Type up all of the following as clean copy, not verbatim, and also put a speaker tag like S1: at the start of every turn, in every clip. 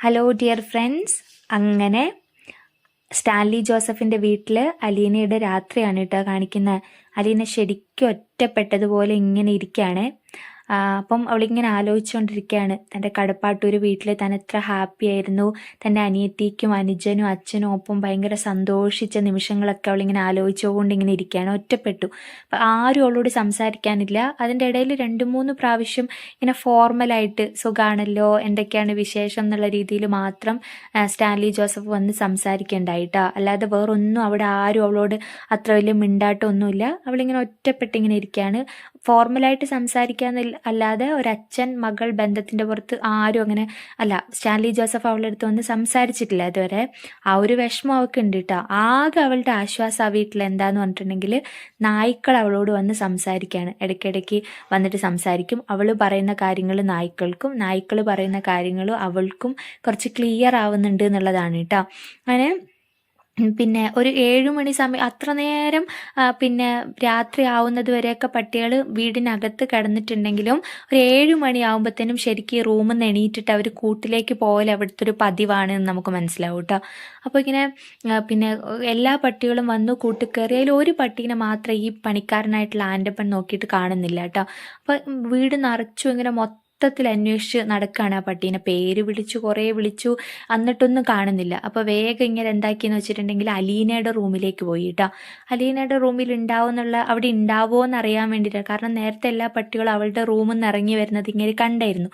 S1: Hello dear friends. അങ്ങനെ Stanley ജോസഫിൻ്റെ വീട്ടിൽ അലീനയുടെ രാത്രിയാണ് കേട്ടോ കാണിക്കുന്നത്. അലീന ശരിക്കും ഒറ്റപ്പെട്ടതുപോലെ ഇങ്ങനെ ഇരിക്കുകയാണ്. അപ്പം അവളിങ്ങനെ ആലോചിച്ചുകൊണ്ടിരിക്കുകയാണ് തൻ്റെ കടപ്പാട്ടൂർ വീട്ടിൽ താൻ എത്ര ഹാപ്പി ആയിരുന്നു, തൻ്റെ അനിയത്തിക്കും അനുജനും അച്ഛനും ഒപ്പം ഭയങ്കര സന്തോഷിച്ച നിമിഷങ്ങളൊക്കെ അവളിങ്ങനെ ആലോചിച്ചുകൊണ്ട് ഇങ്ങനെ ഇരിക്കുകയാണ്. ഒറ്റപ്പെട്ടു. അപ്പം ആരും അവളോട് സംസാരിക്കാനില്ല. അതിൻ്റെ ഇടയിൽ 2-3 പ്രാവശ്യം ഇങ്ങനെ ഫോർമലായിട്ട് സുഖാണല്ലോ, എന്തൊക്കെയാണ് വിശേഷം എന്നുള്ള രീതിയിൽ മാത്രം സ്റ്റാൻലി ജോസഫ് വന്ന് സംസാരിക്കേണ്ടായിട്ടാ. അല്ലാതെ വേറൊന്നും അവിടെ ആരും അവളോട് അത്ര വലിയ മിണ്ടാട്ടമൊന്നുമില്ല. അവളിങ്ങനെ ഒറ്റപ്പെട്ടിങ്ങനെ ഇരിക്കുകയാണ്. ഫോർമലായിട്ട് സംസാരിക്കാന്നില്ല അല്ലാതെ ഒരച്ഛൻ മകൾ ബന്ധത്തിൻ്റെ പുറത്ത് ആരും അങ്ങനെ അല്ല. സ്റ്റാൻലി ജോസഫ് അവളുടെ അടുത്ത് വന്ന് സംസാരിച്ചിട്ടില്ല ഇതുവരെ. ആ ഒരു വിഷമം അവൾക്ക് ഉണ്ട് കേട്ടോ. ആകെ അവളുടെ ആശ്വാസം ആ വീട്ടിൽ എന്താന്ന് പറഞ്ഞിട്ടുണ്ടെങ്കിൽ നായ്ക്കൾ അവളോട് വന്ന് സംസാരിക്കുകയാണ്. ഇടയ്ക്കിടയ്ക്ക് വന്നിട്ട് സംസാരിക്കും. അവൾ പറയുന്ന കാര്യങ്ങൾ നായ്ക്കൾക്കും, നായ്ക്കൾ പറയുന്ന കാര്യങ്ങൾ അവൾക്കും കുറച്ച് ക്ലിയർ ആവുന്നുണ്ട് എന്നുള്ളതാണ് കേട്ടോ. അങ്ങനെ പിന്നെ ഒരു 7 മണി സമയം അത്ര നേരം പിന്നെ രാത്രി ആവുന്നത് വരെയൊക്കെ പട്ടികൾ വീടിനകത്ത് കിടന്നിട്ടുണ്ടെങ്കിലും ഒരു 7 മണിയാവുമ്പോഴത്തേനും ശരിക്കും റൂമിൽ നിന്ന് എണീറ്റിട്ട് അവർ കൂട്ടിലേക്ക് പോകൽ അവിടുത്തെ ഒരു പതിവാണ് എന്ന് നമുക്ക് മനസ്സിലാവും കേട്ടോ. അപ്പോൾ ഇങ്ങനെ പിന്നെ എല്ലാ പട്ടികളും വന്നു കൂട്ടിൽ കയറി. അതിൽ ഒരു പട്ടീനെ മാത്രം ഈ പണിക്കാരനായിട്ടുള്ള ആൻ്റപ്പൻ നോക്കിയിട്ട് കാണുന്നില്ല കേട്ടോ. അപ്പോൾ വീട് നിറച്ചു ഇങ്ങനെ മൊത്തത്തിൽ അന്വേഷിച്ച് നടക്കുകയാണ്. ആ പട്ടീനെ പേര് വിളിച്ചു, കുറേ വിളിച്ചു, എന്നിട്ടൊന്നും കാണുന്നില്ല. അപ്പോൾ വേഗം ഇങ്ങനെ എന്താക്കിയെന്ന് വെച്ചിട്ടുണ്ടെങ്കിൽ അലീനയുടെ റൂമിലേക്ക് പോയി കേട്ടോ. അലീനയുടെ റൂമിൽ അവിടെ ഉണ്ടാവുമോ എന്ന് അറിയാൻ വേണ്ടിയിട്ട്, കാരണം നേരത്തെ എല്ലാ പട്ടികളും അവളുടെ റൂമിൽ നിന്ന് ഇറങ്ങി വരുന്നത് ഇങ്ങനെ കണ്ടായിരുന്നു.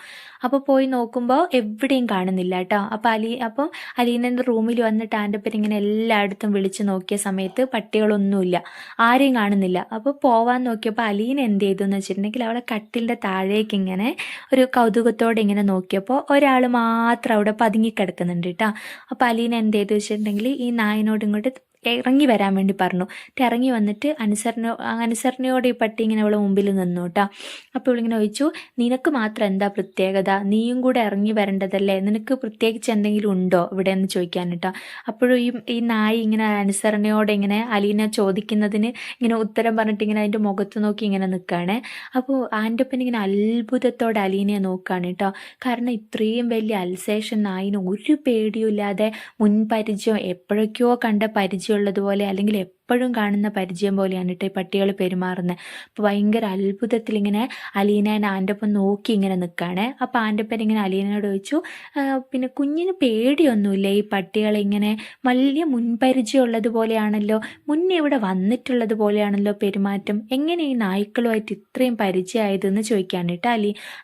S1: അപ്പോൾ പോയി നോക്കുമ്പോൾ എവിടെയും കാണുന്നില്ല കേട്ടോ. അപ്പം അലീനൻ്റെ റൂമിൽ വന്നിട്ട് ആൻ്റപ്പൻ ഇങ്ങനെ എല്ലായിടത്തും വിളിച്ച് നോക്കിയ സമയത്ത് പട്ടികളൊന്നുമില്ല, ആരെയും കാണുന്നില്ല. അപ്പോൾ പോവാൻ നോക്കിയപ്പോൾ അലീന എന്ത് ചെയ്തു എന്ന് വെച്ചിട്ടുണ്ടെങ്കിൽ അവളെ കട്ടിലിൻ്റെ താഴേക്ക് ഇങ്ങനെ ഒരു കൗതുകത്തോടെ ഇങ്ങനെ നോക്കിയപ്പോൾ ഒരാൾ മാത്രം അവിടെ പതുങ്ങിക്കിടക്കുന്നുണ്ട് കേട്ടോ. അപ്പോൾ അലീന എന്ത് ചെയ്തു വെച്ചിട്ടുണ്ടെങ്കിൽ ഈ നായനോട് ഇങ്ങോട്ട് ഇറങ്ങി വരാൻ വേണ്ടി പറഞ്ഞു. ഇറങ്ങി വന്നിട്ട് അനുസരണയോടെ ഈ പട്ടി ഇങ്ങനെ അവളെ മുമ്പിൽ നിന്നു കേട്ടോ. അപ്പോൾ ഇവളിങ്ങനെ ചോദിച്ചു, നിനക്ക് മാത്രം എന്താ പ്രത്യേകത, നീയും കൂടെ ഇറങ്ങി വരേണ്ടതല്ലേ, നിനക്ക് പ്രത്യേകിച്ച് എന്തെങ്കിലും ഉണ്ടോ ഇവിടെ എന്ന് ചോദിക്കാൻ കേട്ടോ. അപ്പോഴും ഈ നായി ഇങ്ങനെ അനുസരണയോടെ ഇങ്ങനെ അലീന ചോദിക്കുന്നതിന് ഇങ്ങനെ ഉത്തരം പറഞ്ഞിട്ട് ഇങ്ങനെ അതിൻ്റെ മുഖത്ത് നോക്കി ഇങ്ങനെ നിൽക്കുകയാണ്. അപ്പോൾ ആൻ്റപ്പൻ ഇങ്ങനെ അത്ഭുതത്തോടെ അലീനയെ നോക്കുകയാണ് കേട്ടോ. കാരണം ഇത്രയും വലിയ അൽസേഷൻ നായിന് ഒരു പേടിയുമില്ലാതെ മുൻപരിചയം എപ്പോഴൊക്കെയോ കണ്ട പരിചയമുള്ളതുപോലെ അല്ലെങ്കിൽ എപ്പോഴും കാണുന്ന പരിചയം പോലെയാണ് കേട്ടോ ഈ പട്ടികൾ പെരുമാറുന്നത്. അപ്പോൾ ഭയങ്കര അത്ഭുതത്തിൽ ഇങ്ങനെ അലീന ആൻ്റപ്പൻ നോക്കി ഇങ്ങനെ നിൽക്കുകയാണ്. അപ്പോൾ ആൻ്റപ്പൻ ഇങ്ങനെ അലീനയോട് ചോദിച്ചു, പിന്നെ കുഞ്ഞിന് പേടിയൊന്നുമില്ല, ഈ പട്ടികളെ ഇങ്ങനെ വലിയ മുൻപരിചയമുള്ളത് പോലെയാണല്ലോ, മുന്നേ ഇവിടെ വന്നിട്ടുള്ളത് പോലെയാണല്ലോ പെരുമാറ്റം, എങ്ങനെ ഈ നായ്ക്കളുമായിട്ട് ഇത്രയും പരിചയമായതെന്ന് ചോദിക്കാണ് കേട്ടോ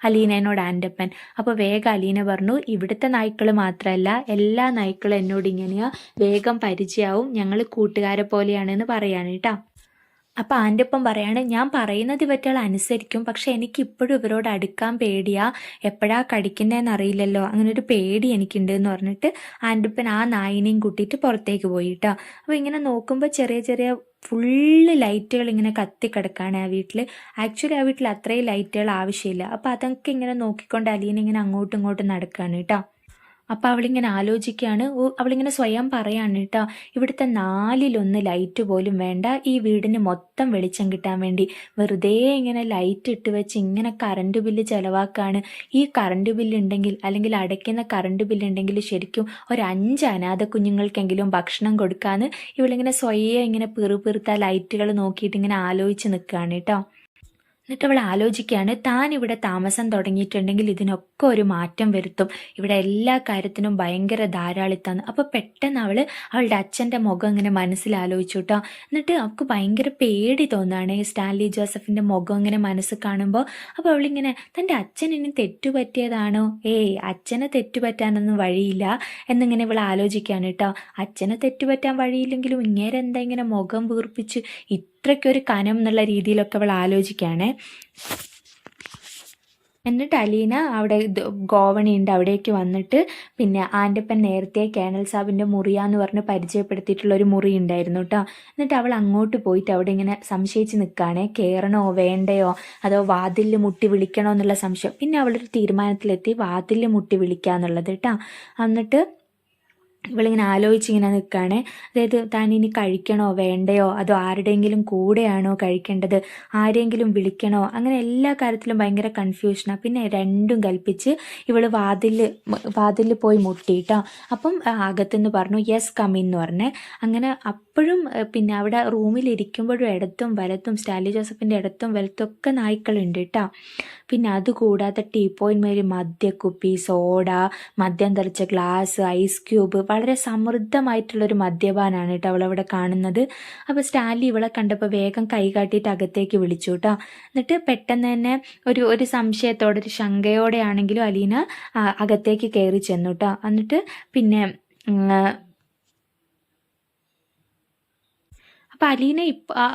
S1: അലീനയോട് ആൻ്റപ്പൻ. അപ്പോൾ വേഗം അലീന പറഞ്ഞു, ഇവിടുത്തെ നായ്ക്കൾ മാത്രമല്ല എല്ലാ നായ്ക്കളും എന്നോട് ഇങ്ങനെയാ, വേഗം പരിചയമാവും, ഞങ്ങൾ കൂട്ടുകാരെ പോലെയാണ് എന്ന് പറയാണ് കേട്ടോ. അപ്പം ആൻ്റപ്പൻ പറയാണ്, ഞാൻ പറയുന്നത് ഇവറ്റകൾ അനുസരിക്കും, പക്ഷെ എനിക്ക് ഇപ്പോഴും ഇവരോട് അടുക്കാൻ പേടിയാ, എപ്പോഴാ കടിക്കുന്നതെന്ന് അറിയില്ലല്ലോ, അങ്ങനെ ഒരു പേടി എനിക്കുണ്ട് എന്ന് പറഞ്ഞിട്ട് ആൻ്റപ്പൻ ആ നായിനെയും കൂട്ടിയിട്ട് പുറത്തേക്ക് പോയി കേട്ടോ. അപ്പോൾ ഇങ്ങനെ നോക്കുമ്പോൾ ചെറിയ ചെറിയ ഫുള്ള് ലൈറ്റുകൾ ഇങ്ങനെ കത്തിക്കിടക്കാണ് ആ വീട്ടിൽ. ആക്ച്വലി ആ വീട്ടിൽ അത്രയും ലൈറ്റുകൾ ആവശ്യമില്ല. അപ്പോൾ അതൊക്കെ ഇങ്ങനെ നോക്കിക്കൊണ്ട് അലീന ഇങ്ങനെ അങ്ങോട്ടും ഇങ്ങോട്ടും നടക്കുകയാണ് കേട്ടോ. അപ്പോൾ അവളിങ്ങനെ ആലോചിക്കുകയാണ്. അവളിങ്ങനെ സ്വയം പറയാണ് കേട്ടോ, ഇവിടുത്തെ 4-1 ലൈറ്റ് പോലും വേണ്ട ഈ വീടിന് മൊത്തം വെളിച്ചം കിട്ടാൻ വേണ്ടി, വെറുതെ ഇങ്ങനെ ലൈറ്റ് ഇട്ട് വെച്ച് ഇങ്ങനെ കറണ്ട് ബില്ല് ചിലവാക്കാണ്. ഈ കറണ്ട് ബില്ലുണ്ടെങ്കിൽ അല്ലെങ്കിൽ അടയ്ക്കുന്ന കറണ്ട് ബില്ലുണ്ടെങ്കിൽ ശരിക്കും ഒരു 5 അനാഥ കുഞ്ഞുങ്ങൾക്കെങ്കിലും ഭക്ഷണം കൊടുക്കാമെന്ന് ഇവളിങ്ങനെ സ്വയം ഇങ്ങനെ പിറുപിറുത്ത ലൈറ്റുകൾ നോക്കിയിട്ട് ഇങ്ങനെ ആലോചിച്ച് നിൽക്കുകയാണ് കേട്ടോ. എന്നിട്ട് അവൾ ആലോചിക്കുകയാണ്, താൻ ഇവിടെ താമസം തുടങ്ങിയിട്ടുണ്ടെങ്കിൽ ഇതിനൊക്കെ ഒരു മാറ്റം വരുത്തും, ഇവിടെ എല്ലാ കാര്യത്തിനും ഭയങ്കര ധാരാളിത്താന്ന്. അപ്പോൾ പെട്ടെന്ന് അവളുടെ അച്ഛൻ്റെ മുഖം ഇങ്ങനെ മനസ്സിലാലോചിച്ചു കേട്ടോ. എന്നിട്ട് അവൾക്ക് ഭയങ്കര പേടി തോന്നുകയാണ് സ്റ്റാൻലി ജോസഫിൻ്റെ മുഖം ഇങ്ങനെ മനസ്സിൽ കാണുമ്പോൾ. അപ്പോൾ അവളിങ്ങനെ, തൻ്റെ അച്ഛൻ ഇനി തെറ്റുപറ്റിയതാണോ, അച്ഛനെ തെറ്റുപറ്റാനൊന്നും വഴിയില്ല എന്നിങ്ങനെ ഇവൾ ആലോചിക്കുകയാണ് കേട്ടോ. അച്ഛനെ തെറ്റുപറ്റാൻ വഴിയില്ലെങ്കിലും ഇങ്ങേരെന്താ ഇങ്ങനെ മുഖം വീർപ്പിച്ച് ഇത്രയ്ക്കൊരു കനം എന്നുള്ള രീതിയിലൊക്കെ അവൾ ആലോചിക്കുകയാണേ. എന്നിട്ട് അലീന അവിടെ ഗോവണിയുണ്ട് അവിടേക്ക് വന്നിട്ട്, പിന്നെ ആൻ്റപ്പൻ നേരത്തെ കേണൽ സാബിൻ്റെ മുറിയാന്ന് പറഞ്ഞ് പരിചയപ്പെടുത്തിയിട്ടുള്ള ഒരു മുറി ഉണ്ടായിരുന്നു കേട്ടോ. എന്നിട്ട് അവൾ അങ്ങോട്ട് പോയിട്ട് അവിടെ ഇങ്ങനെ സംശയിച്ച് നിൽക്കുകയാണേ, കയറണോ വേണ്ടയോ അതോ വാതിലിൽ മുട്ടി വിളിക്കണോ എന്നുള്ള സംശയം. പിന്നെ അവളൊരു തീരുമാനത്തിലെത്തി വാതിലിൽ മുട്ടി വിളിക്കുക എന്നുള്ളത് കേട്ടോ. എന്നിട്ട് ഇവളിങ്ങനെ ആലോചിച്ചിങ്ങനെ നിൽക്കുകയാണ്. അതായത് താൻ ഇനി കഴിക്കണോ വേണ്ടയോ, അതോ ആരുടെയെങ്കിലും കൂടെയാണോ കഴിക്കേണ്ടത്, ആരെങ്കിലും വിളിക്കണോ, അങ്ങനെ എല്ലാ കാര്യത്തിലും ഭയങ്കര കൺഫ്യൂഷനാണ്. പിന്നെ രണ്ടും കൽപ്പിച്ച് ഇവൾ വാതിലിൽ പോയി മുട്ടിയിട്ടോ. അപ്പം അകത്തുനിന്ന് പറഞ്ഞു യെസ് കമ്മിൻ എന്ന് പറഞ്ഞേ. അങ്ങനെ അപ്പോഴും പിന്നെ അവിടെ റൂമിലിരിക്കുമ്പോഴും ഇടത്തും വലത്തും സ്റ്റാൻലി ജോസഫിൻ്റെ ഇടത്തും വലത്തും ഒക്കെ നായ്ക്കളുണ്ട് കേട്ടോ. പിന്നെ അതുകൂടാതെ ടീപ്പോയിന്മേൽ മദ്യക്കുപ്പി, സോഡ, മദ്യം തെറിച്ച ഗ്ലാസ്, ഐസ് ക്യൂബ്, വളരെ സമൃദ്ധമായിട്ടുള്ളൊരു മദ്യപാനാണ് കേട്ടോ അവളവിടെ കാണുന്നത്. അപ്പോൾ സ്റ്റാൻലി ഇവളെ കണ്ടപ്പോൾ വേഗം കൈ കാട്ടിയിട്ട് അകത്തേക്ക് വിളിച്ചു കേട്ടോ. എന്നിട്ട് പെട്ടെന്ന് തന്നെ ഒരു സംശയത്തോടെ, ഒരു ശങ്കയോടെ ആണെങ്കിലും അലീന അകത്തേക്ക് കയറി ചെന്നു കേട്ടോ. എന്നിട്ട് പിന്നെ അപ്പം അലീന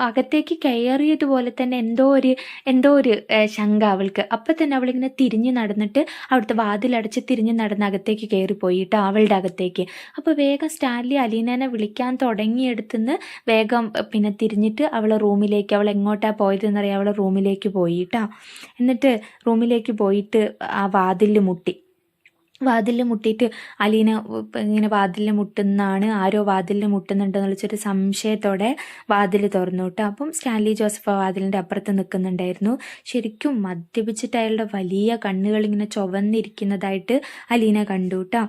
S1: അകത്തേക്ക് കയറിയതുപോലെ തന്നെ എന്തോ ഒരു ശങ്ക അവൾക്ക്. അപ്പം തന്നെ അവളിങ്ങനെ തിരിഞ്ഞ് നടന്നിട്ട് അവിടുത്തെ വാതിലടച്ച് തിരിഞ്ഞ് നടന്ന് അകത്തേക്ക് കയറിപ്പോയി കേട്ടോ, അവളുടെ അകത്തേക്ക്. അപ്പോൾ വേഗം സ്റ്റാൻലി അലീനനെ വിളിക്കാൻ തുടങ്ങിയെടുത്തുനിന്ന് വേഗം പിന്നെ തിരിഞ്ഞിട്ട് അവളെ റൂമിലേക്ക്, അവൾ എങ്ങോട്ടാണ് പോയതെന്നറിയാം, അവളെ റൂമിലേക്ക് പോയി കേട്ടോ. എന്നിട്ട് റൂമിലേക്ക് പോയിട്ട് ആ വാതിലിൽ മുട്ടിയിട്ട് അലീന ഇങ്ങനെ വാതിലിൽ മുട്ടുന്നതാണ്, ആരോ വാതിലിൽ മുട്ടുന്നുണ്ടെന്ന് വിളിച്ചൊരു സംശയത്തോടെ വാതിൽ തുറന്നു കേട്ടോ. അപ്പം സ്റ്റാൻലി ജോസഫ് വാതിലിൻ്റെ അപ്പുറത്ത് നിൽക്കുന്നുണ്ടായിരുന്നു. ശരിക്കും മദ്യപിച്ചിട്ട് അയാളുടെ വലിയ കണ്ണുകൾ ഇങ്ങനെ ചുവന്നിരിക്കുന്നതായിട്ട് അലീന കണ്ടു കേട്ടോ.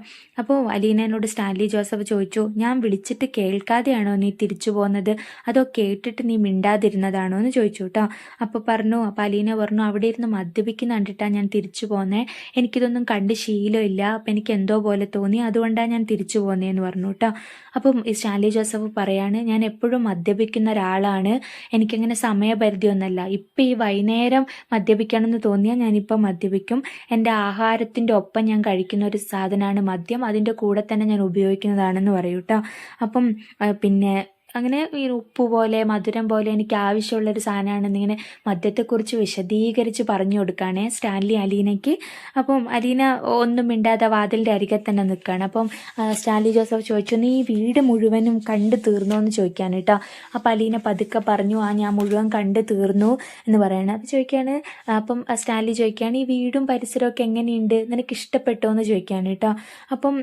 S1: അപ്പോൾ അലീനയോട് സ്റ്റാൻലി ജോസഫ് ചോദിച്ചു, ഞാൻ വിളിച്ചിട്ട് കേൾക്കാതെയാണോ നീ തിരിച്ചു പോകുന്നത്, അതോ കേട്ടിട്ട് നീ മിണ്ടാതിരുന്നതാണോ എന്ന് ചോദിച്ചു കേട്ടോ. അപ്പോൾ അലീന പറഞ്ഞു, അവിടെ ഇരുന്ന് മദ്യപിക്കുന്ന കണ്ടിട്ടാണ് ഞാൻ തിരിച്ചു പോന്നേ, എനിക്കിതൊന്നും കണ്ട് ശീലമില്ല, അപ്പം എനിക്ക് എന്തോ പോലെ തോന്നി, അതുകൊണ്ടാണ് ഞാൻ തിരിച്ചു പോകുന്നതെന്ന് പറഞ്ഞു കേട്ടോ. അപ്പം ഈ സ്റ്റാൻലി ജോസഫ് പറയാണ്, ഞാൻ എപ്പോഴും മദ്യപിക്കുന്ന ഒരാളാണ്, എനിക്കങ്ങനെ സമയപരിധിയൊന്നുമല്ല, ഇപ്പം ഈ വൈകുന്നേരം മദ്യപിക്കണം എന്ന് തോന്നിയാൽ ഞാനിപ്പം മദ്യപിക്കും, എൻ്റെ ആഹാരത്തിൻ്റെ ഒപ്പം ഞാൻ കഴിക്കുന്ന ഒരു സാധനമാണ് മദ്യം, അതിൻ്റെ കൂടെ തന്നെ ഞാൻ ഉപയോഗിക്കുന്നതാണെന്ന് പറയൂ കേട്ടോ. അപ്പം പിന്നെ അങ്ങനെ ഈ ഉപ്പ് പോലെ മധുരം പോലെ എനിക്ക് ആവശ്യമുള്ളൊരു സാധനമാണെന്നിങ്ങനെ മദ്യത്തെക്കുറിച്ച് വിശദീകരിച്ച് പറഞ്ഞു കൊടുക്കുകയാണേ സ്റ്റാൻലി അലീനയ്ക്ക്. അപ്പം അലീന ഒന്നും മിണ്ടാതെ വാതിലിൻ്റെ അരികെ തന്നെ നിൽക്കുകയാണ്. അപ്പം സ്റ്റാൻലി ജോസഫ് ചോദിച്ചു, നീ വീട് മുഴുവനും കണ്ടു തീർന്നോ എന്ന് ചോദിക്കാൻ കേട്ടോ. അപ്പം അലീന പതുക്കെ പറഞ്ഞു, ഞാൻ മുഴുവൻ കണ്ടു തീർന്നു എന്ന് പറയണം. അപ്പം ചോദിക്കുകയാണ്, അപ്പം സ്റ്റാൻലി ചോദിക്കുകയാണ്, ഈ വീടും പരിസരമൊക്കെ എങ്ങനെയുണ്ട്, നിനക്ക് ഇഷ്ടപ്പെട്ടോ എന്ന് ചോദിക്കുകയാണ് കേട്ടോ. അപ്പം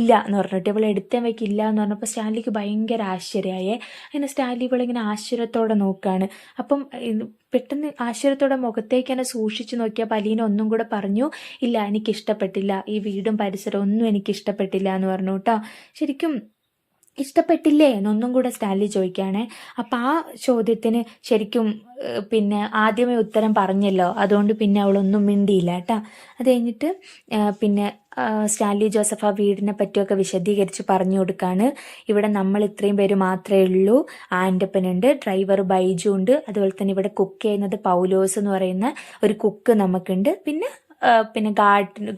S1: ഇല്ല എന്ന് പറഞ്ഞിട്ട് ഇവൾ എടുത്തേ വയ്ക്കില്ല എന്ന് പറഞ്ഞപ്പോൾ സ്റ്റാൻലിക്ക് ഭയങ്കര ആശ്ചര്യമായി. അങ്ങനെ സ്റ്റാൻലി ഇവളിങ്ങനെ ആശ്ചര്യത്തോടെ നോക്കുകയാണ്. അപ്പം പെട്ടെന്ന് ആശ്ചര്യത്തോടെ മുഖത്തേക്ക് തന്നെ സൂക്ഷിച്ചു നോക്കിയപ്പോൾ അലീന ഒന്നും കൂടെ പറഞ്ഞു, ഇല്ല എനിക്കിഷ്ടപ്പെട്ടില്ല, ഈ വീടും പരിസരവും ഒന്നും എനിക്കിഷ്ടപ്പെട്ടില്ല എന്ന് പറഞ്ഞു കേട്ടോ. ശരിക്കും ഇഷ്ടപ്പെട്ടില്ലേ എന്നൊന്നും കൂടെ സ്റ്റാൻലി ചോദിക്കുകയാണേ. അപ്പം ആ ചോദ്യത്തിന് ശരിക്കും പിന്നെ ആദ്യമേ ഉത്തരം പറഞ്ഞല്ലോ, അതുകൊണ്ട് പിന്നെ അവളൊന്നും മിണ്ടിയില്ല കേട്ടോ. അത് കഴിഞ്ഞിട്ട് പിന്നെ സ്റ്റാൻലി ജോസഫ് ആ വീടിനെ പറ്റിയൊക്കെ വിശദീകരിച്ച് പറഞ്ഞു കൊടുക്കുകയാണ്. ഇവിടെ നമ്മൾ ഇത്രയും പേര് മാത്രമേ ഉള്ളൂ, ആൻ്റപ്പനുണ്ട്, ഡ്രൈവർ ബൈജു ഉണ്ട്, അതുപോലെ തന്നെ ഇവിടെ കുക്ക് ചെയ്യുന്നത് പൗലോസ് എന്ന് പറയുന്ന ഒരു കുക്ക് നമുക്കുണ്ട്, പിന്നെ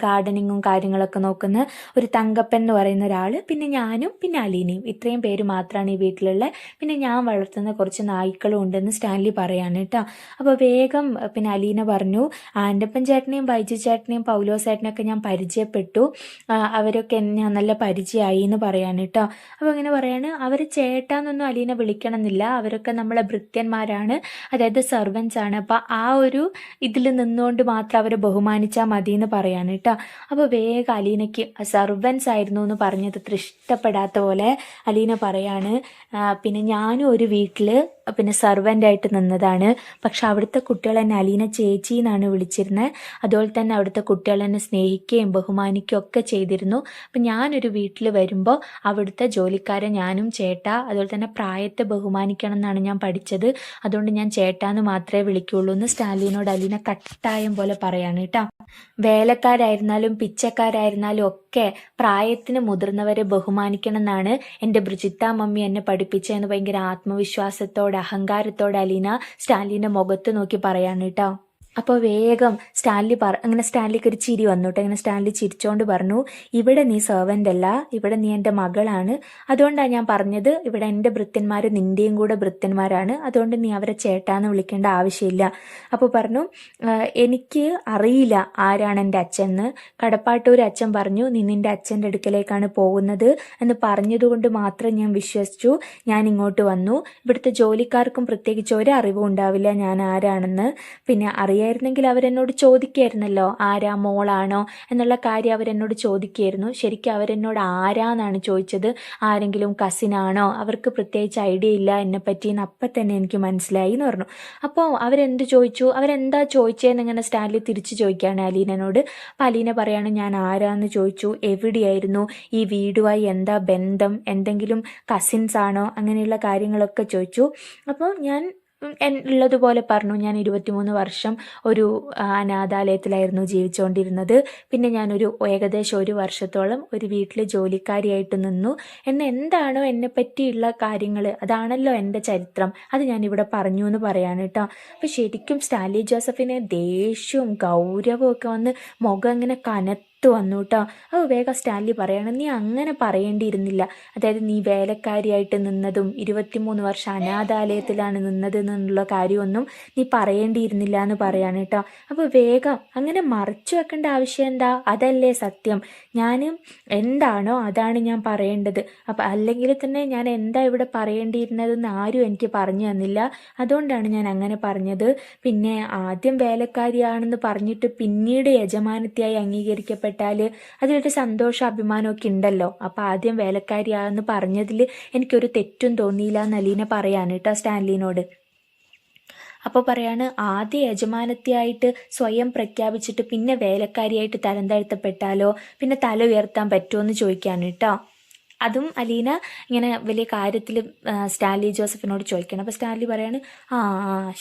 S1: ഗാർഡനിങ്ങും കാര്യങ്ങളൊക്കെ നോക്കുന്ന ഒരു തങ്കപ്പൻ എന്ന് പറയുന്ന ഒരാൾ, പിന്നെ ഞാനും പിന്നെ അലീനയും, ഇത്രയും പേര് മാത്രമാണ് ഈ വീട്ടിലുള്ള, പിന്നെ ഞാൻ വളർത്തുന്ന കുറച്ച് നായ്ക്കളും ഉണ്ടെന്ന് സ്റ്റാൻലി പറയാണ് കേട്ടോ. അപ്പോൾ വേഗം പിന്നെ അലീന പറഞ്ഞു, ആൻ്റപ്പൻ ചേട്ടനെയും ബൈജു ചേട്ടനെയും പൗലോസ് ചേട്ടനെയൊക്കെ ഞാൻ പരിചയപ്പെട്ടു, അവരൊക്കെ ഞാൻ നല്ല പരിചയമായി എന്ന് പറയാണ് കേട്ടോ. അപ്പോൾ ഇങ്ങനെ പറയാണ്, അവർ ചേട്ടാന്നൊന്നും അലീന വിളിക്കണമെന്നില്ല, അവരൊക്കെ നമ്മളെ ഭൃത്യന്മാരാണ്, അതായത് സെർവൻസ് ആണ്. അപ്പോൾ ആ ഒരു ഇതിൽ നിന്നുകൊണ്ട് മാത്രം അവരെ ബഹുമാനിച്ചാൽ മതി എന്ന് പറയാണ് കേട്ടോ. അപ്പോൾ വേഗം അലീനയ്ക്ക് സെർവൻസ് ആയിരുന്നു എന്ന് പറഞ്ഞത് അത്ര ഇഷ്ടപ്പെടാത്ത പോലെ അലീന പറയാണ്, പിന്നെ ഞാനും ഒരു വീട്ടിൽ പിന്നെ സെർവൻ്റായിട്ട് നിന്നതാണ്, പക്ഷെ അവിടുത്തെ കുട്ടികൾ എന്നെ അലീന ചേച്ചി എന്നാണ് വിളിച്ചിരുന്നത്, അതുപോലെ തന്നെ അവിടുത്തെ കുട്ടികൾ എന്നെ സ്നേഹിക്കുകയും ബഹുമാനിക്കുകയും ഒക്കെ ചെയ്തിരുന്നു. അപ്പം ഞാനൊരു വീട്ടിൽ വരുമ്പോൾ അവിടുത്തെ ജോലിക്കാരെ ഞാനും ചേട്ടാ, അതുപോലെ തന്നെ പ്രായത്തെ ബഹുമാനിക്കണം എന്നാണ് ഞാൻ പഠിച്ചത്, അതുകൊണ്ട് ഞാൻ ചേട്ടാന്ന് മാത്രമേ വിളിക്കുകയുള്ളൂ എന്ന് സ്റ്റാൻലിനോട് അലീന കട്ടായം പോലെ പറയാണ് കേട്ടോ. വേലക്കാരായിരുന്നാലും പിച്ചക്കാരായിരുന്നാലും ഒക്കെ പ്രായത്തിന് മുതിർന്നവരെ ബഹുമാനിക്കണം എന്നാണ് എൻ്റെ ബ്രിജിത്ത മമ്മി എന്നെ പഠിപ്പിച്ചതെന്ന് ഭയങ്കര ആത്മവിശ്വാസത്തോടെ അഹങ്കാരത്തോടെ അലീന സ്റ്റാൻലിൻ്റെ മുഖത്ത് നോക്കി പറയാണ് കേട്ടോ. അപ്പോൾ വേഗം അങ്ങനെ സ്റ്റാൻലിക്ക് ഒരു ചിരി വന്നു കേട്ടോ. ഇങ്ങനെ സ്റ്റാൻലി ചിരിച്ചോണ്ട് പറഞ്ഞു, ഇവിടെ നീ സെർവൻ്റ് അല്ല, ഇവിടെ നീ എൻ്റെ മകളാണ്, അതുകൊണ്ടാണ് ഞാൻ പറഞ്ഞത് ഇവിടെ എൻ്റെ ഭൃത്യന്മാർ നിൻ്റെയും കൂടെ ഭൃത്യന്മാരാണ്, അതുകൊണ്ട് നീ അവരെ ചേട്ടാന്ന് വിളിക്കേണ്ട ആവശ്യമില്ല. അപ്പോൾ പറഞ്ഞു, എനിക്ക് അറിയില്ല ആരാണ് എൻ്റെ അച്ഛൻ എന്ന്, കടപ്പാട്ടൂർ അച്ഛൻ പറഞ്ഞു നീ നിൻ്റെ അച്ഛൻ്റെ അടുക്കലേക്കാണ് പോകുന്നത് എന്ന് പറഞ്ഞതുകൊണ്ട് മാത്രം ഞാൻ വിശ്വസിച്ചു, ഞാൻ ഇങ്ങോട്ട് വന്നു. ഇവിടുത്തെ ജോലിക്കാർക്കും പ്രത്യേകിച്ച് ഒരു അറിവും ഉണ്ടാവില്ല ഞാൻ ആരാണെന്ന്, പിന്നെ അറിയാൻ അറിയായിരുന്നെങ്കിൽ അവരെന്നോട് ചോദിക്കായിരുന്നല്ലോ ആരാ മോളാണോ എന്നുള്ള കാര്യം അവരെന്നോട് ചോദിക്കായിരുന്നു. ശരിക്കും അവരെന്നോട് ആരാന്നാണ് ചോദിച്ചത്, ആരെങ്കിലും കസിനാണോ, അവർക്ക് പ്രത്യേകിച്ച് ഐഡിയ ഇല്ല എന്നെപ്പറ്റി എന്ന് അപ്പം തന്നെ എനിക്ക് മനസ്സിലായി എന്ന് പറഞ്ഞു. അപ്പോൾ അവരെന്ത് ചോദിച്ചു, അവരെന്താ ചോദിച്ചതെന്ന് ഇങ്ങനെ സ്റ്റാൻലി തിരിച്ചു ചോദിക്കുകയാണ് അലീനോട്. അപ്പം അലീന പറയാണ് ഞാൻ ആരാന്ന് ചോദിച്ചു, എവിടെയായിരുന്നു, ഈ വീടുമായി എന്താ ബന്ധം, എന്തെങ്കിലും കസിൻസ് ആണോ, അങ്ങനെയുള്ള കാര്യങ്ങളൊക്കെ ചോദിച്ചു. അപ്പോൾ ഞാൻ ഉള്ളതുപോലെ പറഞ്ഞു, ഞാൻ 23 വർഷം ഒരു അനാഥാലയത്തിലായിരുന്നു ജീവിച്ചുകൊണ്ടിരുന്നത്. പിന്നെ ഞാനൊരു ഏകദേശം 1 വർഷത്തോളം ഒരു വീട്ടിൽ ജോലിക്കാരിയായിട്ട് നിന്നു. എന്താണോ എന്നെ പറ്റിയുള്ള കാര്യങ്ങൾ, അതാണല്ലോ എൻ്റെ ചരിത്രം, അത് ഞാനിവിടെ പറഞ്ഞു എന്ന് പറയാണ് കേട്ടോ. അപ്പോൾ ശരിക്കും സ്റ്റാൻലി ജോസഫിന് ദേഷ്യവും ഗൗരവവും ഒക്കെ വന്ന് മുഖം ഇങ്ങനെ വന്നു കേട്ടോ. അപ്പോൾ വേഗം സ്റ്റാൻലി പറയാണ്, നീ അങ്ങനെ പറയേണ്ടിയിരുന്നില്ല, അതായത് നീ വേലക്കാരിയായിട്ട് നിന്നതും 23 വർഷം അനാഥാലയത്തിലാണ് നിന്നത് എന്നുള്ള കാര്യമൊന്നും നീ പറയേണ്ടിയിരുന്നില്ല എന്ന് പറയാണ് കേട്ടോ. അപ്പോൾ വേഗം അങ്ങനെ മറച്ചു വെക്കേണ്ട ആവശ്യം എന്താ, അതല്ലേ സത്യം, ഞാൻ എന്താണോ അതാണ് ഞാൻ പറയേണ്ടത്. അപ്പം അല്ലെങ്കിൽ തന്നെ ഞാൻ എന്താ ഇവിടെ പറയേണ്ടിയിരുന്നതെന്ന് ആരും എനിക്ക് പറഞ്ഞു തന്നില്ല, അതുകൊണ്ടാണ് ഞാൻ അങ്ങനെ പറഞ്ഞത്. പിന്നെ ആദ്യം വേലക്കാരിയാണെന്ന് പറഞ്ഞിട്ട് പിന്നീട് യജമാനത്തിയായി അംഗീകരിക്കപ്പെട്ടാൽ അതിലൊരു സന്തോഷം അഭിമാനമൊക്കെ ഉണ്ടല്ലോ. അപ്പം ആദ്യം വേലക്കാരിയാണെന്ന് പറഞ്ഞതിൽ എനിക്കൊരു തെറ്റും തോന്നിയില്ല എന്ന് അലീന പറയാണ് കേട്ടോ സ്റ്റാൻലിനോട്. അപ്പോൾ പറയാണ്, ആദ്യ യജമാനത്തിയായിട്ട് സ്വയം പ്രഖ്യാപിച്ചിട്ട് പിന്നെ വേലക്കാരിയായിട്ട് തരം താഴ്ത്തപ്പെട്ടാലോ, പിന്നെ തല ഉയർത്താൻ പറ്റുമോ എന്ന് ചോദിക്കാണ് കേട്ടോ. അതും അലീന ഇങ്ങനെ വലിയ കാര്യത്തിൽ സ്റ്റാൻലി ജോസഫിനോട് ചോദിക്കണം. അപ്പോൾ സ്റ്റാൻലി പറയാണ്, ആ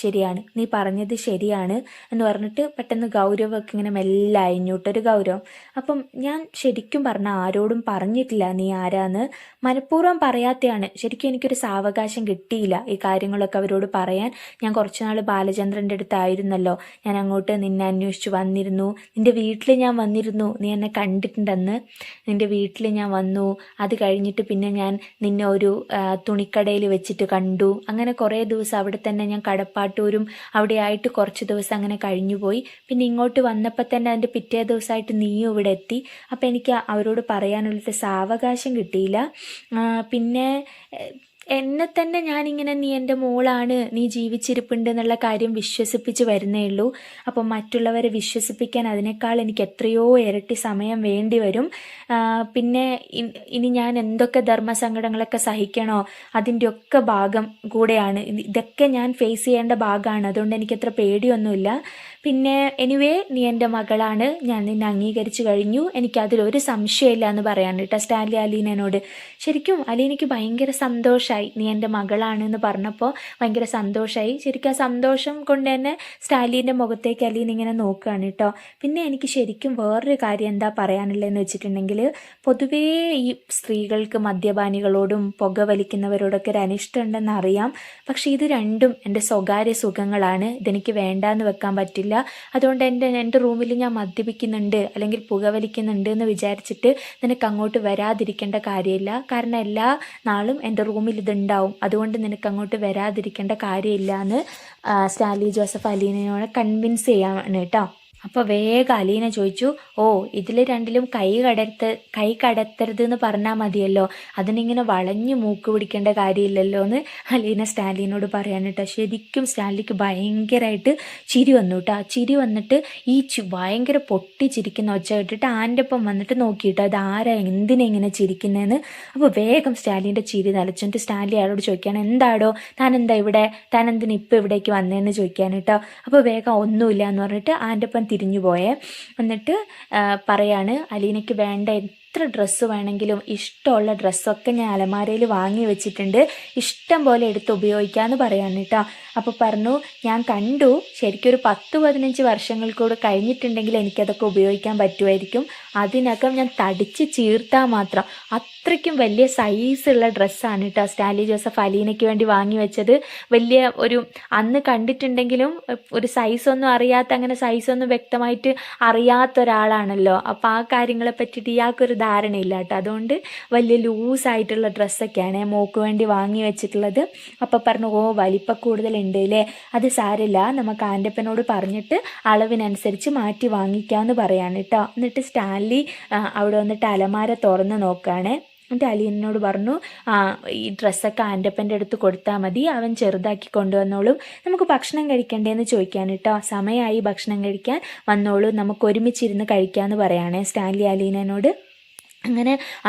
S1: ശരിയാണ്, നീ പറഞ്ഞത് ശരിയാണ് എന്ന് പറഞ്ഞിട്ട് പെട്ടെന്ന് ഗൗരവമൊക്കെ ഇങ്ങനെ മെല്ലെ അയഞ്ഞൂട്ടൊരു ഗൗരവം. അപ്പം ഞാൻ ശരിക്കും പറഞ്ഞാൽ ആരോടും പറഞ്ഞിട്ടില്ല നീ ആരാന്ന്, മനഃപൂർവ്വം പറയാത്തയാണ്. ശരിക്കും എനിക്കൊരു സാവകാശം കിട്ടിയില്ല ഈ കാര്യങ്ങളൊക്കെ അവരോട് പറയാൻ. ഞാൻ കുറച്ച് നാൾ ബാലചന്ദ്രൻ്റെ അടുത്തായിരുന്നല്ലോ, ഞാൻ അങ്ങോട്ട് നിന്നെ അന്വേഷിച്ച് വന്നിരുന്നു, നിൻ്റെ വീട്ടിൽ ഞാൻ വന്നിരുന്നു, നീ എന്നെ കണ്ടിട്ടുണ്ടെന്ന്, നിൻ്റെ വീട്ടിൽ ഞാൻ വന്നു. അത് കഴിഞ്ഞിട്ട് പിന്നെ ഞാൻ നിന്നെ ഒരു തുണിക്കടയിൽ വെച്ചിട്ട് കണ്ടു. അങ്ങനെ കുറേ ദിവസം അവിടെ തന്നെ ഞാൻ കടപ്പാട്ടൂരും അവിടെ ആയിട്ട് കുറച്ച് ദിവസം അങ്ങനെ കഴിഞ്ഞുപോയി. പിന്നെ ഇങ്ങോട്ട് വന്നപ്പോൾ തന്നെ അതിൻ്റെ പിറ്റേ ദിവസമായിട്ട് നീയും ഇവിടെ എത്തി. അപ്പോൾ എനിക്ക് അവരോട് പറയാനുള്ളൊരു സാവകാശം കിട്ടിയില്ല. പിന്നെ എന്നെ തന്നെ ഞാനിങ്ങനെ നീ എൻ്റെ മോളാണ്, നീ ജീവിച്ചിരിപ്പുണ്ട് എന്നുള്ള കാര്യം വിശ്വസിപ്പിച്ച് വരുന്നേ ഉള്ളൂ. അപ്പം മറ്റുള്ളവരെ വിശ്വസിപ്പിക്കാൻ അതിനേക്കാൾ എനിക്ക് എത്രയോ ഇരട്ടി സമയം വേണ്ടി വരും. പിന്നെ ഇനി ഞാൻ എന്തൊക്കെ ധർമ്മസങ്കടങ്ങളൊക്കെ സഹിക്കണോ അതിൻ്റെയൊക്കെ ഭാഗം കൂടെയാണ് ഇതൊക്കെ, ഞാൻ ഫേസ് ചെയ്യേണ്ട ഭാഗമാണ്. അതുകൊണ്ട് എനിക്കത്ര പേടിയൊന്നുമില്ല. പിന്നെ എനിവേ നീ എൻ്റെ മകളാണ്, ഞാൻ നിന്നെ അംഗീകരിച്ചു കഴിഞ്ഞു, എനിക്കതിലൊരു സംശയമില്ല എന്ന് പറയാൻ കേട്ടോ സ്റ്റാൻലി അലീനോട്. ശരിക്കും അലീനയ്ക്ക് ഭയങ്കര സന്തോഷമായി, നീ എൻ്റെ മകളാണെന്ന് പറഞ്ഞപ്പോൾ ഭയങ്കര സന്തോഷമായി. ശരിക്കും ആ സന്തോഷം കൊണ്ട് തന്നെ സ്റ്റാൻലിൻ്റെ മുഖത്തേക്ക് അലീന ഇങ്ങനെ നോക്കുകയാണ് കേട്ടോ. പിന്നെ എനിക്ക് ശരിക്കും വേറൊരു കാര്യം എന്താ പറയാനുള്ളതെന്ന് വെച്ചിട്ടുണ്ടെങ്കിൽ, പൊതുവേ ഈ സ്ത്രീകൾക്ക് മദ്യപാനികളോടും പുകവലിക്കുന്നവരോടൊക്കെ ഒരു അനിഷ്ടം ഉണ്ടെന്ന് അറിയാം. പക്ഷേ ഇത് രണ്ടും എൻ്റെ സ്വകാര്യ സുഖങ്ങളാണ്, ഇതെനിക്ക് വേണ്ടാന്ന് വെക്കാൻ പറ്റില്ല. അതുകൊണ്ട് എൻ്റെ റൂമിൽ ഞാൻ മദ്യപിക്കുന്നുണ്ട് അല്ലെങ്കിൽ പുകവലിക്കുന്നുണ്ട് എന്ന് വിചാരിച്ചിട്ട് നിനക്ക് അങ്ങോട്ട് വരാതിരിക്കേണ്ട കാര്യമില്ല. കാരണം എല്ലാ നാളും എൻ്റെ റൂമിൽ ഇതുണ്ടാവും, അതുകൊണ്ട് നിനക്ക് അങ്ങോട്ട് വരാതിരിക്കേണ്ട കാര്യമില്ല എന്ന് സ്റ്റാൻലി ജോസഫ് അലീനയോട് കൺവിൻസ് ചെയ്യാണ് കേട്ടോ. അപ്പോൾ വേഗം അലീന ചോദിച്ചു, ഓ ഇതിൽ രണ്ടിലും കൈ കടത്തരുത് എന്ന് പറഞ്ഞാൽ മതിയല്ലോ, അതിനിങ്ങനെ വളഞ്ഞു മൂക്ക് പിടിക്കേണ്ട കാര്യമില്ലല്ലോ എന്ന് അലീന സ്റ്റാൻലിനോട് പറയാൻ കേട്ടോ. ശരിക്കും സ്റ്റാൻലിക്ക് ഭയങ്കരമായിട്ട് ചിരി വന്നു കേട്ടോ. ചിരി വന്നിട്ട് ഈ ഭയങ്കര പൊട്ടി ചിരിക്കുന്ന ഒച്ച കേട്ടിട്ട് ആൻ്റെ ഒപ്പം വന്നിട്ട് നോക്കിയിട്ടോ, അത് ആരാ എന്തിനാ ഇങ്ങനെ ചിരിക്കുന്നതെന്ന്. അപ്പോൾ വേഗം സ്റ്റാൻലിൻ്റെ ചിരി നിലച്ചിട്ട് സ്റ്റാൻലി അയാളോട് ചോദിക്കുകയാണ്, എന്താടോ താനെന്താ ഇവിടെ, താനെന്തിനാ ഇപ്പോൾ ഇവിടേക്ക് വന്നതെന്ന് ചോദിക്കാൻ കേട്ടോ. അപ്പോൾ വേഗം ഒന്നുമില്ല എന്ന് പറഞ്ഞിട്ട് ആൻ്റെ ഒപ്പം തിരിഞ്ഞു പോയേ. എന്നിട്ട് പറയാണ്, അലീനയ്ക്ക് വേണ്ട എത്ര ഡ്രസ്സ് വേണമെങ്കിലും ഇഷ്ടമുള്ള ഡ്രസ്സൊക്കെ ഞാൻ അലമാരയിൽ വാങ്ങി വെച്ചിട്ടുണ്ട്, ഇഷ്ടം പോലെ എടുത്ത് ഉപയോഗിക്കാമെന്ന് പറയാന്ന് കേട്ടോ. അപ്പോൾ പറഞ്ഞു, ഞാൻ കണ്ടു, ശരിക്കും ഒരു 10-15 വർഷങ്ങൾ കൂടെ കഴിഞ്ഞിട്ടുണ്ടെങ്കിൽ എനിക്കതൊക്കെ ഉപയോഗിക്കാൻ പറ്റുമായിരിക്കും, അതിനകം ഞാൻ തടിച്ച് ചീർത്താൽ മാത്രം. അത്രയ്ക്കും വലിയ സൈസുള്ള ഡ്രസ്സാണ് കേട്ടോ സ്റ്റാൻലി ജോസഫ് അലീനയ്ക്ക് വേണ്ടി വാങ്ങി വെച്ചത്. വലിയ ഒരു അന്ന് കണ്ടിട്ടുണ്ടെങ്കിലും ഒരു സൈസൊന്നും അറിയാത്ത, അങ്ങനെ സൈസൊന്നും വ്യക്തമായിട്ട് അറിയാത്ത ഒരാളാണല്ലോ. അപ്പോൾ ആ കാര്യങ്ങളെ പറ്റിയിട്ട് ഇയാൾക്കൊരു ധാരണയില്ല കേട്ടോ. അതുകൊണ്ട് വലിയ ലൂസായിട്ടുള്ള ഡ്രസ്സൊക്കെയാണ് മോക്ക് വേണ്ടി വാങ്ങി വെച്ചിട്ടുള്ളത്. അപ്പോൾ പറഞ്ഞു, ഓ വലിപ്പം കൂടുതലുണ്ട് അല്ലേ, അത് സാരമില്ല, നമുക്ക് ആൻ്റപ്പനോട് പറഞ്ഞിട്ട് അളവിനനുസരിച്ച് മാറ്റി വാങ്ങിക്കാമെന്ന് പറയാണ് കേട്ടോ. എന്നിട്ട് സ്റ്റാൻലി അവിടെ വന്നിട്ട് അലമാര തുറന്ന് നോക്കുകയാണ്. എന്നിട്ട് അലീനോട് പറഞ്ഞു, ഈ ഡ്രസ്സൊക്കെ ആൻ്റപ്പൻ്റെ അടുത്ത് കൊടുത്താൽ മതി, അവൻ ചെറുതാക്കി കൊണ്ടുവന്നോളും, നമുക്ക് ഭക്ഷണം കഴിക്കണ്ടേന്ന് ചോദിക്കാൻ കേട്ടോ, സമയമായി ഭക്ഷണം കഴിക്കാൻ, വന്നോളൂ, നമുക്ക് ഒരുമിച്ചിരുന്ന് കഴിക്കാമെന്ന് പറയുകയാണേ സ്റ്റാൻലി അലീനോട്.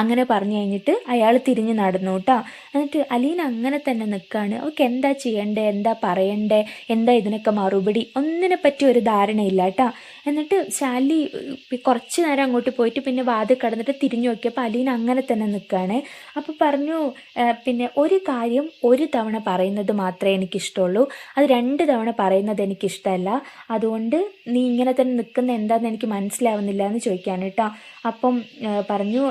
S1: അങ്ങനെ പറഞ്ഞു കഴിഞ്ഞിട്ട് അയാൾ തിരിഞ്ഞ് നടന്നു കേട്ടോ. എന്നിട്ട് അലീന അങ്ങനെ തന്നെ നിൽക്കുകയാണ്. അവൾക്ക് എന്താ ചെയ്യണ്ടേ, എന്താ പറയണ്ടേ, എന്താ ഇതിനൊക്കെ മറുപടി, ഒന്നിനെ പറ്റി ഒരു ധാരണയില്ല കേട്ടോ. എന്നിട്ട് സ്റ്റാൻലി കുറച്ച് നേരം അങ്ങോട്ട് പോയിട്ട് പിന്നെ വാതിൽ കടന്നിട്ട് തിരിഞ്ഞു നോക്കിയപ്പോൾ അലീന അങ്ങനെ തന്നെ നിൽക്കുകയാണ്. അപ്പോൾ പറഞ്ഞു, പിന്നെ ഒരു കാര്യം ഒരു തവണ പറയുന്നത് മാത്രമേ എനിക്കിഷ്ടമുള്ളൂ, അത് 2 തവണ പറയുന്നത് എനിക്കിഷ്ടമല്ല, അതുകൊണ്ട് നീ ഇങ്ങനെ തന്നെ നിൽക്കുന്ന എന്താണെന്ന് എനിക്ക് മനസ്സിലാവുന്നില്ല എന്ന് ചോദിക്കാൻ കേട്ടോ. അപ്പം പറഞ്ഞു,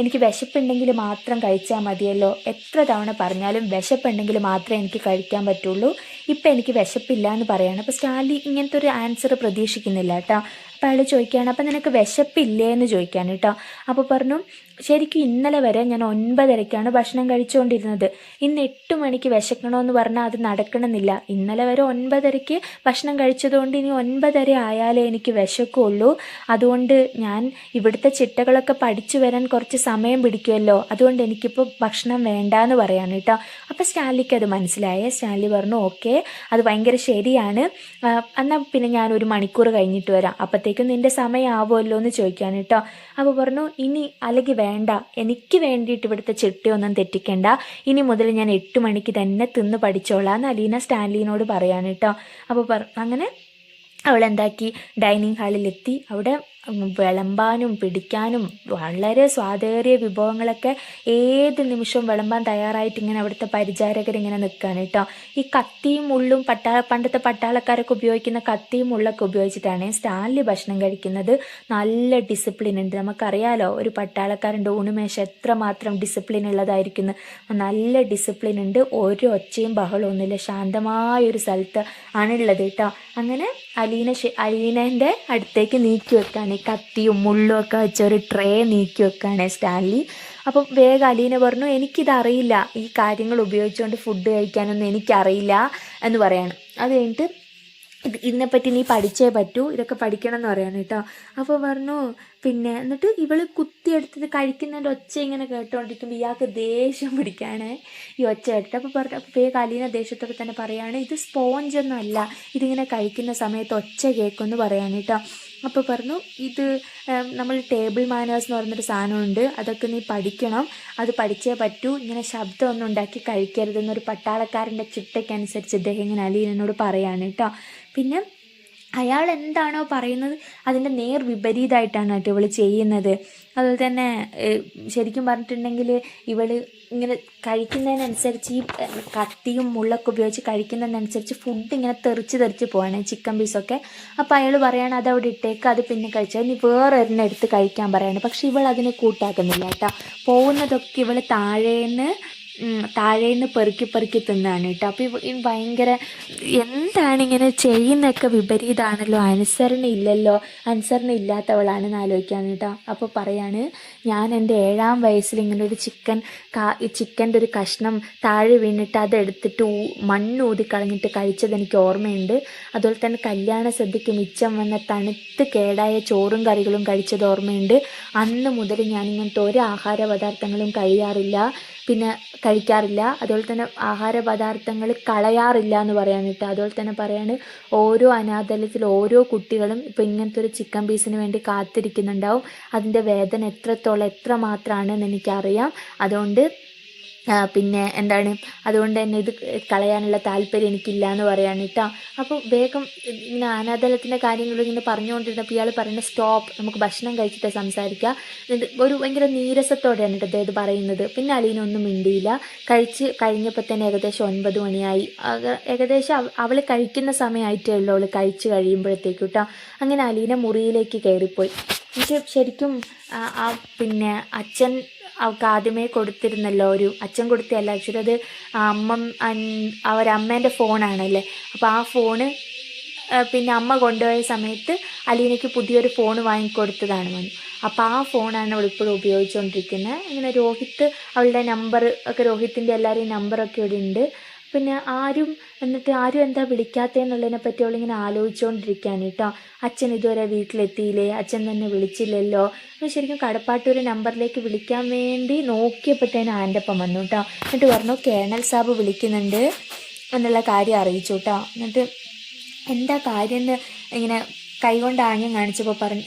S1: എനിക്ക് വിശപ്പുണ്ടെങ്കിൽ മാത്രം കഴിച്ചാൽ മതിയല്ലോ, എത്ര തവണ പറഞ്ഞാലും വിശപ്പുണ്ടെങ്കിൽ മാത്രമേ എനിക്ക് കഴിക്കാൻ പറ്റുള്ളൂ, ഇപ്പം എനിക്ക് വിശപ്പില്ല എന്ന് പറയാണ്. അപ്പോൾ സ്റ്റാൻലി ഇങ്ങനത്തെ ഒരു ആൻസർ പ്രതീക്ഷിക്കുന്നില്ല കേട്ടോ. അപ്പോൾ അയാൾ ചോദിക്കുകയാണ്, അപ്പം നിനക്ക് വിശപ്പില്ലേ എന്ന് ചോദിക്കാൻ കേട്ടോ. അപ്പോൾ പറഞ്ഞു, ശരിക്കും ഇന്നലെ വരെ ഞാൻ 9:30ക്കാണ് ഭക്ഷണം കഴിച്ചുകൊണ്ടിരുന്നത്, ഇന്ന് 8 മണിക്ക് വിശക്കണമെന്ന് പറഞ്ഞാൽ അത് നടക്കണമെന്നില്ല, ഇന്നലെ വരെ 9:30ക്ക് ഭക്ഷണം കഴിച്ചതുകൊണ്ട് ഇനി 9:30 ആയാലേ എനിക്ക് വിശക്കുള്ളൂ, അതുകൊണ്ട് ഞാൻ ഇവിടുത്തെ ചിട്ടകളൊക്കെ പഠിച്ചു വരാൻ കുറച്ച് സമയം പിടിക്കുമല്ലോ, അതുകൊണ്ട് എനിക്കിപ്പോൾ ഭക്ഷണം വേണ്ടാന്ന് പറയാണ് കേട്ടോ. അപ്പോൾ സ്റ്റാൻലിക്ക് അത് മനസ്സിലായേ. സ്റ്റാൻലി പറഞ്ഞു, ഓക്കെ, അത് ഭയങ്കര ശരിയാണ്, എന്നാൽ പിന്നെ ഞാൻ 1 മണിക്കൂർ കഴിഞ്ഞിട്ട് വരാം, അപ്പോഴത്തേക്കും നിൻ്റെ സമയമാവുമല്ലോ എന്ന് ചോദിക്കാൻ കേട്ടോ. അപ്പോൾ പറഞ്ഞു, ഇനി അല്ലെങ്കിൽ വേണ്ട, എനിക്ക് വേണ്ടിയിട്ട് ഇവിടുത്തെ ചിട്ടയൊന്നും തെറ്റിക്കണ്ട, ഇനി മുതൽ ഞാൻ 8 മണിക്ക് തന്നെ തിന്ന് പഠിച്ചോളാം എന്ന് അലീന സ്റ്റാൻലിനോട് പറയാൻ കേട്ടോ. അപ്പോൾ അങ്ങനെ അവളെന്താക്കി, ഡൈനിങ് ഹാളിലെത്തി. അവിടെ വിളമ്പാനും പിടിക്കാനും വളരെ സ്വാദേറിയ വിഭവങ്ങളൊക്കെ ഏത് നിമിഷവും വിളമ്പാൻ തയ്യാറായിട്ട് ഇങ്ങനെ അവിടുത്തെ പരിചാരകരിങ്ങനെ നിൽക്കുകയാണ് കേട്ടോ. ഈ കത്തിയും മുള്ളും പണ്ടത്തെ പട്ടാളക്കാരൊക്കെ ഉപയോഗിക്കുന്ന കത്തിയും മുള്ളൊക്കെ ഉപയോഗിച്ചിട്ടാണ് സ്റ്റാൻലി ഭക്ഷണം കഴിക്കുന്നത്. നല്ല ഡിസിപ്ലിൻ ഉണ്ട്, നമുക്കറിയാലോ ഒരു പട്ടാളക്കാരൻ്റെ ഊണുമേശ എത്രമാത്രം ഡിസിപ്ലിൻ ഉള്ളതായിരിക്കുന്നു. നല്ല ഡിസിപ്ലിൻ ഉണ്ട്, ഒരു ഒച്ചയും ബഹളമൊന്നുമില്ല, ശാന്തമായൊരു സ്ഥലത്ത് ആണുള്ളത് കേട്ടോ. അങ്ങനെ അലീനൻ്റെ അടുത്തേക്ക് നീക്കി വെക്കാൻ ഈ കത്തിയും മുള്ളും ഒക്കെ വെച്ച ഒരു ട്രേ നീക്കി വെക്കുകയാണ് സ്റ്റാൻലി. അപ്പം വേഗം അലീന പറഞ്ഞു, എനിക്കിതറിയില്ല, ഈ കാര്യങ്ങൾ ഉപയോഗിച്ചുകൊണ്ട് ഫുഡ് കഴിക്കാനൊന്നും എനിക്കറിയില്ല എന്ന് പറയാണ്. അത് കഴിഞ്ഞിട്ട് ഇതിനെപ്പറ്റി നീ പഠിച്ചേ പറ്റൂ, ഇതൊക്കെ പഠിക്കണം എന്ന് പറയാണ് കേട്ടോ. അപ്പോൾ പറഞ്ഞു, പിന്നെ എന്നിട്ട് ഇവള് കുത്തിയെടുത്തത് കഴിക്കുന്നതിൻ്റെ ഒച്ച ഇങ്ങനെ കേട്ടോണ്ടിരിക്കുമ്പോൾ ഇയാൾക്ക് ദേഷ്യം പിടിക്കുകയാണ് ഈ ഒച്ച കേട്ടിട്ട്. അപ്പോൾ വേഗം അലീന ദേഷ്യത്തൊക്കെ തന്നെ പറയാണ്, ഇത് സ്പോഞ്ചൊന്നും അല്ല, ഇതിങ്ങനെ കഴിക്കുന്ന സമയത്ത് ഒച്ച കേൾക്കുമെന്ന് പറയാണ് കേട്ടോ. അപ്പോൾ പറഞ്ഞു, ഇത് നമ്മൾ ടേബിൾ മാനേഴ്സ് എന്ന് പറഞ്ഞൊരു സാധനമുണ്ട്, അതൊക്കെ നീ പഠിക്കണം, അത് പഠിച്ചേ പറ്റൂ, ഇങ്ങനെ ശബ്ദമൊന്നും ഉണ്ടാക്കി കഴിക്കരുതെന്നൊരു പട്ടാളക്കാരൻ്റെ ചിട്ടയ്ക്കനുസരിച്ച് ഇദ്ദേഹം ഇങ്ങനെ അലീനോട് പറയാണ് കേട്ടോ. പിന്നെ അയാൾ എന്താണോ പറയുന്നത് അതിൻ്റെ നേർ വിപരീതമായിട്ടാണ് കേട്ടോ ഇവൾ ചെയ്യുന്നത്. അതുപോലെ തന്നെ ശരിക്കും പറഞ്ഞിട്ടുണ്ടെങ്കിൽ ഇവൾ ഇങ്ങനെ കഴിക്കുന്നതിനനുസരിച്ച് ഈ കത്തിയും മുള്ളൊക്കെ ഉപയോഗിച്ച് കഴിക്കുന്നതിനനുസരിച്ച് ഫുഡ് ഇങ്ങനെ തെറിച്ച് പോവാണ്, ചിക്കൻ പീസൊക്കെ. അപ്പോൾ അയാൾ പറയാണ്, അതവിടെ ഇട്ടേക്ക്, അത് പിന്നെ കഴിച്ചാൽ ഇനി വേറൊരെണ്ണം എടുത്ത് കഴിക്കാൻ പറയാണ്. പക്ഷെ ഇവൾ അതിനെ കൂട്ടാക്കുന്നില്ല കേട്ടോ. പോകുന്നതൊക്കെ ഇവൾ താഴേന്ന് പെറുക്കി തിന്നാണ് കേട്ടോ. അപ്പോൾ ഭയങ്കര എന്താണ് ഇങ്ങനെ ചെയ്യുന്നതൊക്കെ വിപരീതമാണല്ലോ, അനുസരണ ഇല്ലാത്തവളാണെന്ന് ആലോചിക്കാൻ കേട്ടോ. അപ്പോൾ പറയാണ്, ഞാൻ എൻ്റെ 7ാം വയസ്സിൽ ഇങ്ങനെ ഒരു ചിക്കൻ്റെ ഒരു കഷ്ണം താഴെ വീണിട്ട് അതെടുത്തിട്ട് മണ്ണൂതി കളഞ്ഞിട്ട് കഴിച്ചത് എനിക്ക് ഓർമ്മയുണ്ട്. അതുപോലെ തന്നെ കല്യാണ സദ്യക്ക് മിച്ചം വന്ന തണുത്ത് കേടായ ചോറും കറികളും കഴിച്ചത് ഓർമ്മയുണ്ട്. അന്ന് മുതൽ ഞാനിങ്ങനത്തെ ഒരു ആഹാര പദാർത്ഥങ്ങളും കഴിക്കാറില്ല. അതുപോലെ തന്നെ ആഹാര പദാർത്ഥങ്ങൾ കളയാറില്ല എന്ന് പറയാൻ കേട്ടോ. അതുപോലെ തന്നെ പറയാണ്, ഓരോ അനാഥാലയത്തിൽ ഓരോ കുട്ടികളും ഇപ്പോൾ ഇങ്ങനത്തെ ഒരു ചിക്കൻ പീസിന് വേണ്ടി കാത്തിരിക്കുന്നുണ്ടാവും, അതിൻ്റെ വേദന എത്രമാത്രമാണെന്ന് എനിക്കറിയാം, അതുകൊണ്ട് തന്നെ ഇത് കളയാനുള്ള താല്പര്യം എനിക്കില്ല എന്ന് പറയാണ് കേട്ടോ. അപ്പോൾ വേഗം ഇങ്ങനെ അനാഥാലയത്തിൻ്റെ കാര്യങ്ങൾ ഇങ്ങനെ പറഞ്ഞുകൊണ്ടിരുന്നപ്പോൾ ഇയാൾ പറയുന്നത്, സ്റ്റോപ്പ്, നമുക്ക് ഭക്ഷണം കഴിച്ചിട്ട് സംസാരിക്കാം. ഒരു ഭയങ്കര നീരസത്തോടെയാണ് കേട്ടോ ഇത് പറയുന്നത്. പിന്നെ അലീന ഒന്നും മിണ്ടിയില്ല. കഴിച്ച് കഴിഞ്ഞപ്പോൾ തന്നെ ഏകദേശം 9 മണിയായി. ഏകദേശം അവൾ കഴിക്കുന്ന സമയമായിട്ടേ ഉള്ളൂ അവൾ കഴിച്ച് കഴിയുമ്പോഴത്തേക്കും കേട്ടോ. അങ്ങനെ അലീന മുറിയിലേക്ക് കയറിപ്പോയി. എനിക്ക് ശരിക്കും പിന്നെ അച്ഛൻ അവൾക്ക് ആദ്യമേ കൊടുത്തിരുന്നല്ലോ, അച്ഛൻ കൊടുത്തതല്ല ആക്ച്വലി, അത് അവരമ്മേൻ്റെ ഫോണാണല്ലേ. അപ്പോൾ ആ ഫോണ് പിന്നെ അമ്മ കൊണ്ടുപോയ സമയത്ത് അലീനയ്ക്ക് പുതിയൊരു ഫോൺ വാങ്ങിക്കൊടുത്തതാണ്. അപ്പോൾ ആ ഫോണാണ് അവളിപ്പോഴും ഉപയോഗിച്ചുകൊണ്ടിരിക്കുന്നത്. ഇങ്ങനെ രോഹിത്ത്, അവളുടെ നമ്പർ ഒക്കെ, രോഹിത്തിൻ്റെ എല്ലാവരെയും നമ്പറൊക്കെ ഇവിടെ ഉണ്ട്. പിന്നെ എന്നിട്ട് ആരും എന്താ വിളിക്കാത്തതെന്നുള്ളതിനെ പറ്റി അവളിങ്ങനെ ആലോചിച്ചുകൊണ്ടിരിക്കുകയാണ് കേട്ടോ. അച്ഛൻ ഇതുവരെ വീട്ടിലെത്തിയില്ലേ, അച്ഛൻ തന്നെ വിളിച്ചില്ലല്ലോ. ശരിക്കും കടപ്പാട്ടൂർ നമ്പറിലേക്ക് വിളിക്കാൻ വേണ്ടി നോക്കിയപ്പോഴത്തേനും ആൻ്റെ ഒപ്പം വന്നു കേട്ടോ. എന്നിട്ട് പറഞ്ഞു കേണൽ സാബ് വിളിക്കുന്നുണ്ട് എന്നുള്ള കാര്യം അറിയിച്ചു കേട്ടോ. എന്നിട്ട് എന്താ കാര്യം എന്ന് ഇങ്ങനെ കൈകൊണ്ട് ആംഗ്യം കാണിച്ചപ്പോൾ പറഞ്ഞു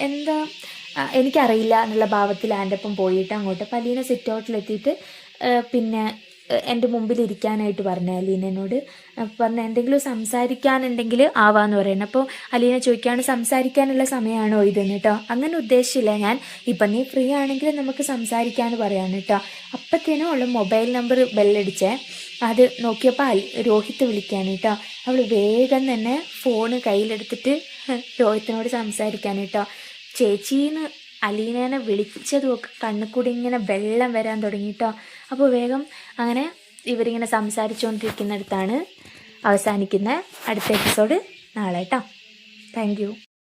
S1: എന്താ എനിക്കറിയില്ല എന്നുള്ള ഭാവത്തിൽ ആൻ്റെ ഒപ്പം പോയിട്ട് അങ്ങോട്ട്. അപ്പോൾ അലീന സിറ്റ് ഔട്ടിലെത്തിയിട്ട് പിന്നെ എൻ്റെ മുമ്പിൽ ഇരിക്കാനായിട്ട് പറഞ്ഞു അലീന എന്നോട്. പറഞ്ഞു എന്തെങ്കിലും സംസാരിക്കാനുണ്ടെങ്കിൽ ആവാന്ന് പറയുന്നത്. അപ്പോൾ അലീന ചോദിക്കുകയാണ് സംസാരിക്കാനുള്ള സമയമാണോ ഇതെന്ന് കേട്ടോ. അങ്ങനെ ഉദ്ദേശിച്ചില്ല ഞാൻ, ഇപ്പം നീ ഫ്രീ ആണെങ്കിൽ നമുക്ക് സംസാരിക്കാമെന്ന് പറയാന്ന് കേട്ടോ. അപ്പത്തേനും അവൾ മൊബൈൽ നമ്പർ ബെല്ലടിച്ചേ. അത് നോക്കിയപ്പോൾ രോഹിത്ത് വിളിക്കുകയാണ് കേട്ടോ. അവൾ വേഗം തന്നെ ഫോണ് കയ്യിലെടുത്തിട്ട് രോഹിത്തിനോട് സംസാരിക്കാൻ കേട്ടോ. ചേച്ചീന്ന് അലീനേനെ വിളിച്ചതുമൊക്കെ കണ്ണിൽക്കൂടി ഇങ്ങനെ വെള്ളം വരാൻ തുടങ്ങി കേട്ടോ. അപ്പോൾ വേഗം അങ്ങനെ ഇവരിങ്ങനെ സംസാരിച്ചുകൊണ്ടിരിക്കുന്നിടത്താണ് അവസാനിക്കുന്നത്. അടുത്ത എപ്പിസോഡ് നാളെ കേട്ടോ. Thank you.